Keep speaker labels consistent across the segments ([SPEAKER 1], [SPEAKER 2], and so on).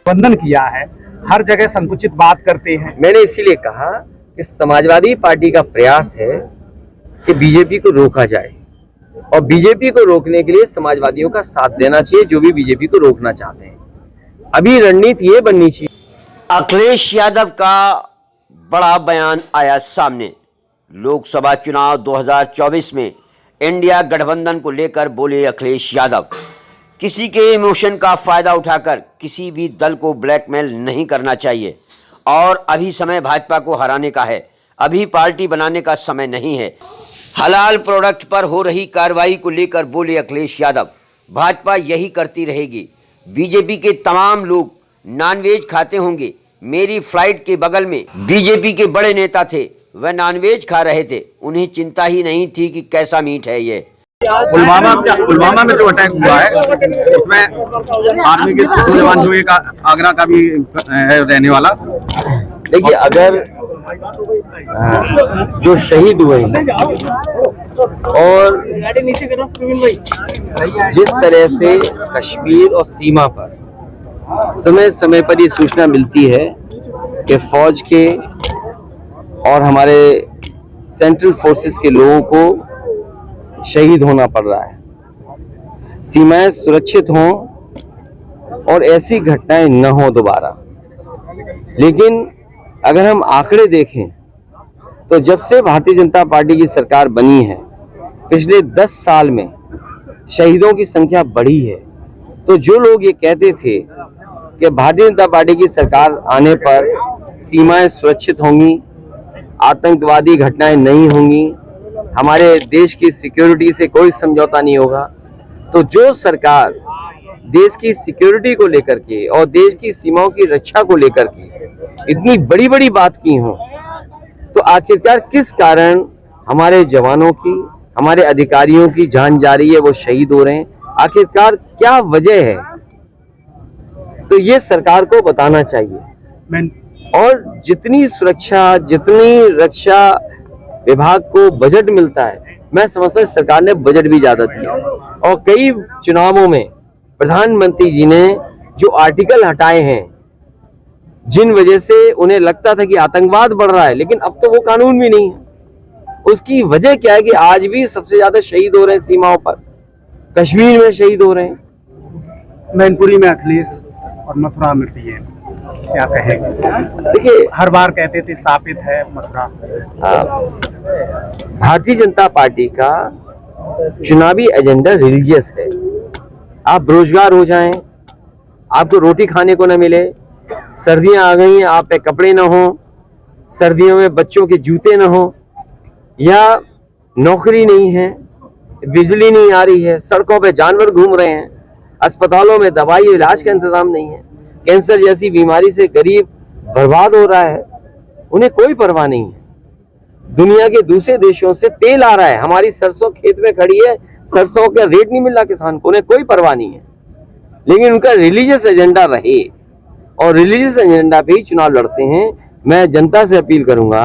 [SPEAKER 1] गठबंधन किया है, हर जगह संकुचित बात करते हैं।
[SPEAKER 2] मैंने इसीलिए कहा कि समाजवादी पार्टी का प्रयास है कि बीजेपी को रोका जाए, और बीजेपी को रोकने के लिए समाजवादियों का साथ देना चाहिए, जो भी बीजेपी को रोकना चाहते हैं। अभी रणनीति ये बननी चाहिए।
[SPEAKER 3] अखिलेश यादव का बड़ा बयान आया सामने। लोकसभा चुनाव 2024 में इंडिया गठबंधन को लेकर बोले अखिलेश यादव, किसी के इमोशन का फायदा उठाकर किसी भी दल को ब्लैकमेल नहीं करना चाहिए, और अभी समय भाजपा को हराने का है, अभी पार्टी बनाने का समय नहीं है। हलाल प्रोडक्ट पर हो रही कार्रवाई को लेकर बोले अखिलेश यादव, भाजपा यही करती रहेगी। बीजेपी के तमाम लोग नॉनवेज खाते होंगे। मेरी फ्लाइट के बगल में बीजेपी के बड़े नेता थे, वह नॉनवेज खा रहे थे, उन्हें चिंता ही नहीं थी कि कैसा मीट है ये।
[SPEAKER 1] पुलवामा में जो अटैक हुआ है उसमें आर्मी के जवान जो एक आगरा का भी है रहने वाला।
[SPEAKER 2] देखिए, अगर जो शहीद हुए और जिस तरह से कश्मीर और सीमा पर समय समय पर ये सूचना मिलती है कि फौज के और हमारे सेंट्रल फोर्सेस के लोगों को शहीद होना पड़ रहा है, सीमाएं सुरक्षित हों और ऐसी घटनाएं न हो दोबारा। लेकिन अगर हम आंकड़े देखें तो जब से भारतीय जनता पार्टी की सरकार बनी है, पिछले 10 साल में शहीदों की संख्या बढ़ी है। तो जो लोग ये कहते थे कि भारतीय जनता पार्टी की सरकार आने पर सीमाएं सुरक्षित होंगी, आतंकवादी घटनाएं नहीं होंगी, हमारे देश की सिक्योरिटी से कोई समझौता नहीं होगा, तो जो सरकार देश की सिक्योरिटी को लेकर के और देश की सीमाओं की रक्षा को लेकर के इतनी बड़ी बड़ी बात की हो, तो आखिरकार किस कारण हमारे जवानों की, हमारे अधिकारियों की जान जा रही है, वो शहीद हो रहे हैं, आखिरकार क्या वजह है? तो ये सरकार को बताना चाहिए। और जितनी सुरक्षा, जितनी रक्षा विभाग को बजट मिलता है, मैं समझता हूँ सरकार ने बजट भी ज्यादा दिया। और कई चुनावों में प्रधानमंत्री जी ने जो आर्टिकल हटाए हैं, जिन वजह से उन्हें लगता था कि आतंकवाद बढ़ रहा है, लेकिन अब तो वो कानून भी नहीं है। उसकी वजह क्या है कि आज भी सबसे ज्यादा शहीद हो रहे हैं सीमाओं पर, कश्मीर में शहीद हो रहे हैं।
[SPEAKER 1] मैनपुरी में अखिलेश और मथुरा में पीएम, क्या कहेंगे?
[SPEAKER 2] देखिए,
[SPEAKER 1] हर बार कहते थे स्थापित है मथुरा।
[SPEAKER 2] भारतीय जनता पार्टी का चुनावी एजेंडा रिलीजियस है। आप बेरोजगार हो जाएं, आपको रोटी खाने को न मिले, सर्दियां आ गई, आप पे कपड़े न हो, सर्दियों में बच्चों के जूते न हो, या नौकरी नहीं है, बिजली नहीं आ रही है, सड़कों पे जानवर घूम रहे हैं, अस्पतालों में दवाई इलाज का इंतजाम नहीं है, कैंसर जैसी बीमारी से गरीब बर्बाद हो रहा है, उन्हें कोई परवाह नहीं है। दुनिया के दूसरे देशों से तेल आ रहा है, हमारी सरसों खेत में खड़ी है, सरसों का रेट नहीं मिल रहा किसान को, उन्हें कोई परवाह नहीं है। लेकिन उनका रिलीजियस एजेंडा रहे, और रिलीजियस एजेंडा पे ही चुनाव लड़ते हैं। मैं जनता से अपील करूंगा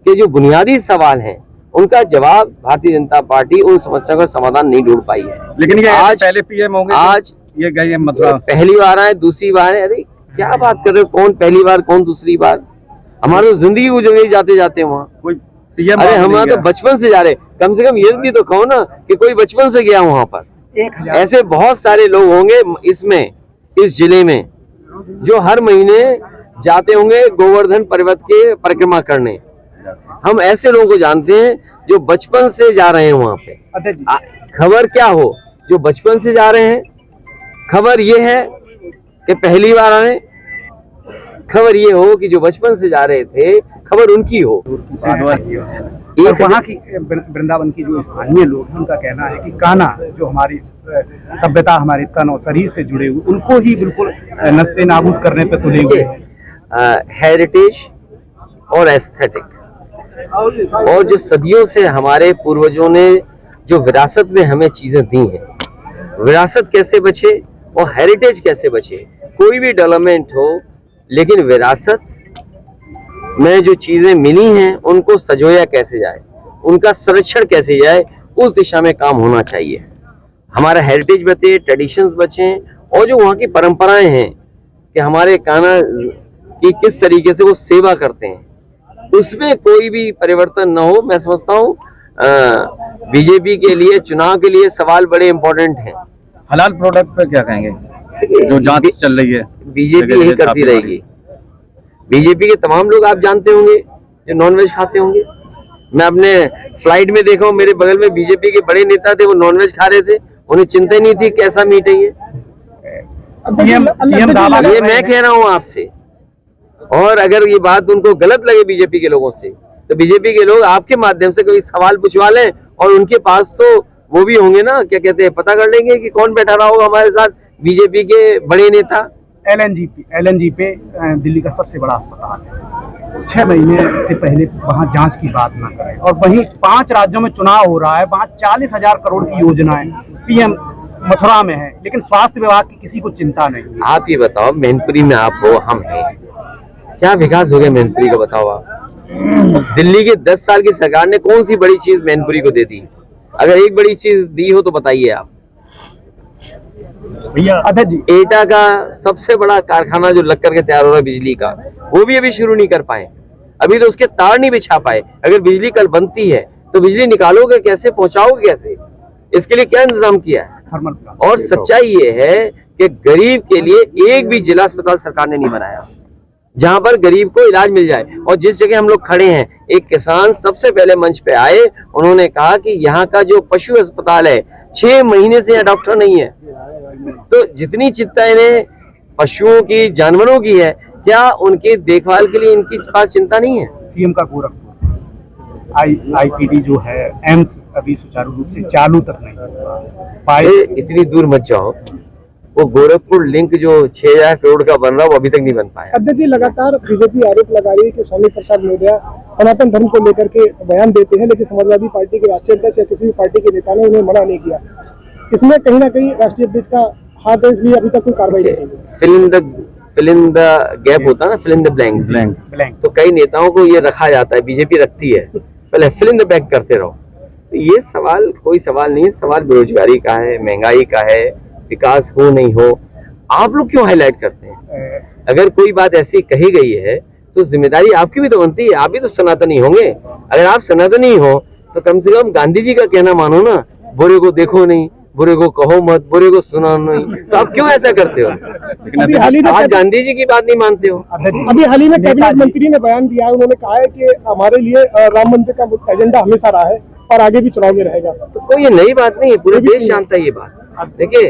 [SPEAKER 2] कि जो बुनियादी सवाल हैं, उनका जवाब भारतीय जनता पार्टी उन समस्या का समाधान नहीं ढूंढ पाई है।
[SPEAKER 1] लेकिन ये
[SPEAKER 2] आज
[SPEAKER 1] पहले पीएम होंगे,
[SPEAKER 2] आज
[SPEAKER 1] ये गए मतलब
[SPEAKER 2] पहली बार आए, दूसरी बार है। अरे क्या बात कर रहे हो, कौन पहली बार कौन दूसरी बार? हमारी तो जिंदगी गुजर गई जाते जाते वहाँ।
[SPEAKER 1] कोई पीएम,
[SPEAKER 2] अरे हमारा तो बचपन से जा रहे, कम से कम ये भी तो कहो ना कि कोई बचपन से गया वहाँ पर। ऐसे बहुत सारे लोग होंगे इसमें, इस जिले में, जो हर महीने जाते होंगे गोवर्धन पर्वत के परिक्रमा करने। हम ऐसे लोगों को जानते हैं जो बचपन से जा रहे हैं वहां पे। खबर क्या हो, जो बचपन से जा रहे हैं, खबर ये है कि पहली बार आए, खबर ये हो कि जो बचपन से जा रहे थे, खबर उनकी हो।
[SPEAKER 1] एक वहाँ की वृंदावन की जो स्थानीय लोग हैं, उनका कहना है कि कान्हा जो हमारी सभ्यता, हमारी तन और शरीर से जुड़े हुए, उनको ही बिल्कुल नस्ते नाबूद करने पे तुले हुए हैं।
[SPEAKER 2] हेरिटेज और एस्थेटिक, और जो सदियों से हमारे पूर्वजों ने जो विरासत में हमें चीजें दी हैं, विरासत कैसे बचे और हेरिटेज कैसे बचे? कोई भी डेवलपमेंट हो, लेकिन विरासत में जो चीजें मिली हैं उनको सजोया कैसे जाए, उनका संरक्षण कैसे जाए, उस दिशा में काम होना चाहिए। हमारा हेरिटेज बचे, ट्रेडिशंस बचे, और जो वहाँ की परंपराएं हैं कि हमारे कान्हा की किस तरीके से वो सेवा करते हैं, उसमें कोई भी परिवर्तन न हो। मैं समझता हूँ बीजेपी के लिए चुनाव के लिए सवाल बड़े इंपॉर्टेंट हैं।
[SPEAKER 4] हलाल प्रोडक्ट पे क्या कहेंगे, जो जांच चल रही है?
[SPEAKER 2] बीजेपी यही करती रहेगी। बीजेपी के तमाम लोग आप जानते होंगे जो नॉनवेज खाते होंगे। मैं अपने फ्लाइट में देखा हूँ, मेरे बगल में बीजेपी के बड़े नेता थे, वो नॉनवेज खा रहे थे, उन्हें चिंता नहीं थी कैसा मीट है ये। ये मैं कह रहा हूँ आपसे। और अगर ये बात उनको गलत लगे बीजेपी के लोगों से, तो बीजेपी के लोग आपके माध्यम से कोई सवाल पूछवा लें, और उनके पास तो वो भी होंगे ना, क्या कहते हैं, पता कर लेंगे कि कौन बैठा रहा होगा हमारे साथ बीजेपी के बड़े नेता।
[SPEAKER 1] एलएनजी पे दिल्ली का सबसे बड़ा अस्पताल है। 6 महीने से पहले वहां जांच की बात ना करें, और वहीं 5 राज्यों में चुनाव हो रहा है, वहां 40,000 करोड़ की योजनाएं पीएम मथुरा में है, लेकिन स्वास्थ्य विभाग की किसी को चिंता नहीं है।
[SPEAKER 2] आप ये बताओ, मैनपुरी में आप हो, हम हैं, क्या विकास हो गया मैनपुरी का, बताओ आप। दिल्ली के 10 साल की सरकार ने कौन सी बड़ी चीज मैनपुरी को दे दी? अगर एक बड़ी चीज दी हो तो बताइए आप।
[SPEAKER 1] अध्यक्ष जी,
[SPEAKER 2] एटा का सबसे बड़ा कारखाना जो लग करके तैयार हो रहा है बिजली का, वो भी अभी शुरू नहीं कर पाए, अभी तो उसके तार नहीं बिछा पाए। अगर बिजली कल बनती है तो बिजली निकालोगे कैसे, पहुंचाओगे कैसे? इसके लिए क्या इंतजाम किया है?
[SPEAKER 1] Thermal plant.
[SPEAKER 2] और सच्चाई ये है कि गरीब के लिए एक भी जिला अस्पताल सरकार ने नहीं बनाया जहां पर गरीब को इलाज मिल जाए। और जिस जगह हम लोग खड़े हैं, एक किसान सबसे पहले मंच पे आए, उन्होंने कहा कि यहाँ का जो पशु अस्पताल है 6 महीने से यहाँ डॉक्टर नहीं है। तो जितनी चिंता इन्हें पशुओं की, जानवरों की है, क्या उनकी देखभाल के लिए इनकी पास चिंता नहीं है?
[SPEAKER 1] सीएम का गोरखपुर आईपीडी जो है, एम्स अभी सुचारू रूप से चालू तक नहीं हुआ।
[SPEAKER 2] इतनी दूर मत जाओ, वो गोरखपुर लिंक जो 6,000 करोड़ का बन रहा, वो अभी तक नहीं बन पाया।
[SPEAKER 5] अध्यक्ष जी, लगातार बीजेपी आरोप लगा रही है कि स्वामी प्रसाद मौर्य सनातन धर्म को लेकर के बयान देते हैं, लेकिन समाजवादी पार्टी के राष्ट्रीय अध्यक्ष या किसी भी पार्टी के नेता ने उन्हें मना नहीं किया। इसमें कहीं ना कहीं राष्ट्रीय अध्यक्ष का हाथ है, इसलिए अभी तक कोई कार्रवाई नहीं की।
[SPEAKER 2] फिल इन द गैप होता है ना, फिल इन द ब्लैंक्स। तो कई नेताओं को ये रखा जाता है, बीजेपी रखती है, पहले फिल इन द ब्लैंक करते रहो। तो ये सवाल कोई सवाल नहीं है, सवाल बेरोजगारी का है, महंगाई का है, विकास हो नहीं हो। आप लोग क्यों हाईलाइट करते हैं? अगर कोई बात ऐसी कही गई है तो जिम्मेदारी आपकी भी तो बनती है, आप भी तो सनातनी होंगे। अगर आप सनातनी हो तो कम से कम गांधी जी का कहना मानो ना, बुरे को देखो नहीं, बुरे को कहो मत, बुरे को सुना नहीं। तो आप क्यों ऐसा करते हो? लेकिन आज गांधी जी की बात नहीं मानते हो।
[SPEAKER 5] अभी हाल ही में कैबिनेट मंत्री ने बयान दिया है, उन्होंने कहा है कि हमारे लिए राम मंदिर का एजेंडा हमेशा रहा है और आगे भी चुनाव में रहेगा।
[SPEAKER 2] तो कोई ये नई बात नहीं है, पूरे देश जानता है ये बात। देखिए,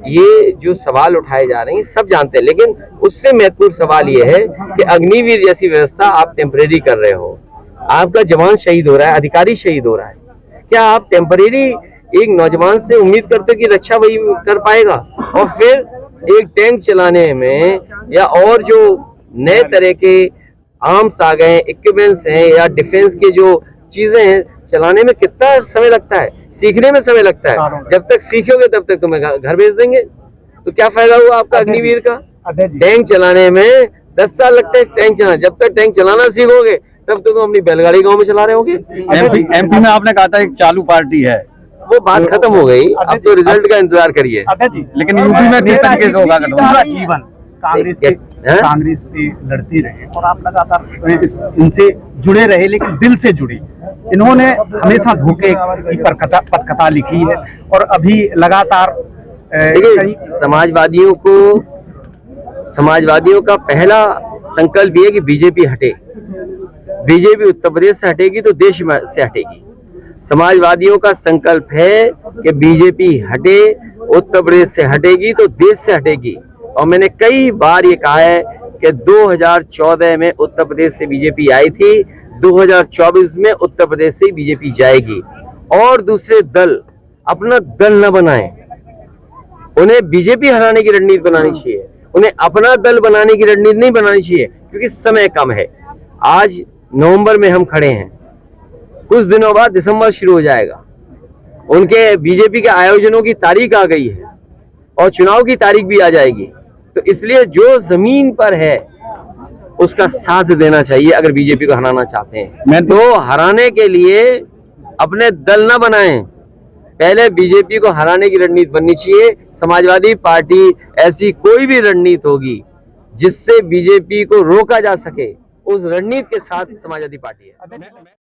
[SPEAKER 2] ये जो सवाल उठाए जा रहे हैं सब जानते हैं, लेकिन उससे महत्वपूर्ण सवाल ये है कि अग्निवीर जैसी व्यवस्था आप टेम्परेरी कर रहे हो, आपका जवान शहीद हो रहा है, अधिकारी शहीद हो रहा है, क्या आप टेम्परेरी एक नौजवान से उम्मीद करते हो कि रक्षा वही कर पाएगा? और फिर एक टैंक चलाने में या और जो नए तरह के आर्म्स आ गए, इक्विपमेंट्स हैं, या डिफेंस के जो चीजें हैं, चलाने में कितना समय लगता है, सीखने में समय लगता है। जब तक सीखोगे तब तक तुम्हें घर भेज देंगे, तो क्या फायदा हुआ आपका अग्निवीर का? टैंक चलाने में 10 साल लगते हैं टैंक चलाना, जब तक टैंक चलाना सीखोगे तब तक तुम अपनी बैलगाड़ी गांव में चला रहे होगे।
[SPEAKER 4] एमपी में आपने कहा था एक चालू पार्टी है,
[SPEAKER 2] वो बात खत्म हो गई, अब तो रिजल्ट का इंतजार करिए।
[SPEAKER 4] लेकिन यूपी में किस तरीके से होगा?
[SPEAKER 1] पूरा जीवन कांग्रेस से लड़ते रहे और आप लगातार इनसे जुड़े रहे, लेकिन दिल से जुड़े। इन्होंने हमेशा धोखे की पटकथा लिखी है और अभी लगातार
[SPEAKER 2] समाजवादियों का पहला संकल्प ये है कि बीजेपी हटे। बीजेपी उत्तर प्रदेश से हटेगी तो देश से हटेगी। समाजवादियों का संकल्प है कि बीजेपी हटे, उत्तर प्रदेश से हटेगी तो देश से हटेगी। और मैंने कई बार ये कहा है कि 2014 में उत्तर प्रदेश से बीजेपी आई थी, 2024 में उत्तर प्रदेश से बीजेपी जाएगी। और दूसरे दल अपना दल न बनाएं, उन्हें बीजेपी हराने की रणनीति बनानी चाहिए, उन्हें अपना दल बनाने की रणनीति नहीं बनानी चाहिए, क्योंकि समय कम है। आज नवंबर में हम खड़े हैं, कुछ दिनों बाद दिसंबर शुरू हो जाएगा, उनके बीजेपी के आयोजनों की तारीख आ गई है और चुनाव की तारीख भी आ जाएगी। तो इसलिए जो जमीन पर है उसका साथ देना चाहिए अगर बीजेपी को हराना चाहते हैं। तो हराने के लिए अपने दल न बनाएं, पहले बीजेपी को हराने की रणनीति बननी चाहिए। समाजवादी पार्टी ऐसी कोई भी रणनीति होगी जिससे बीजेपी को रोका जा सके, उस रणनीति के साथ समाजवादी पार्टी है।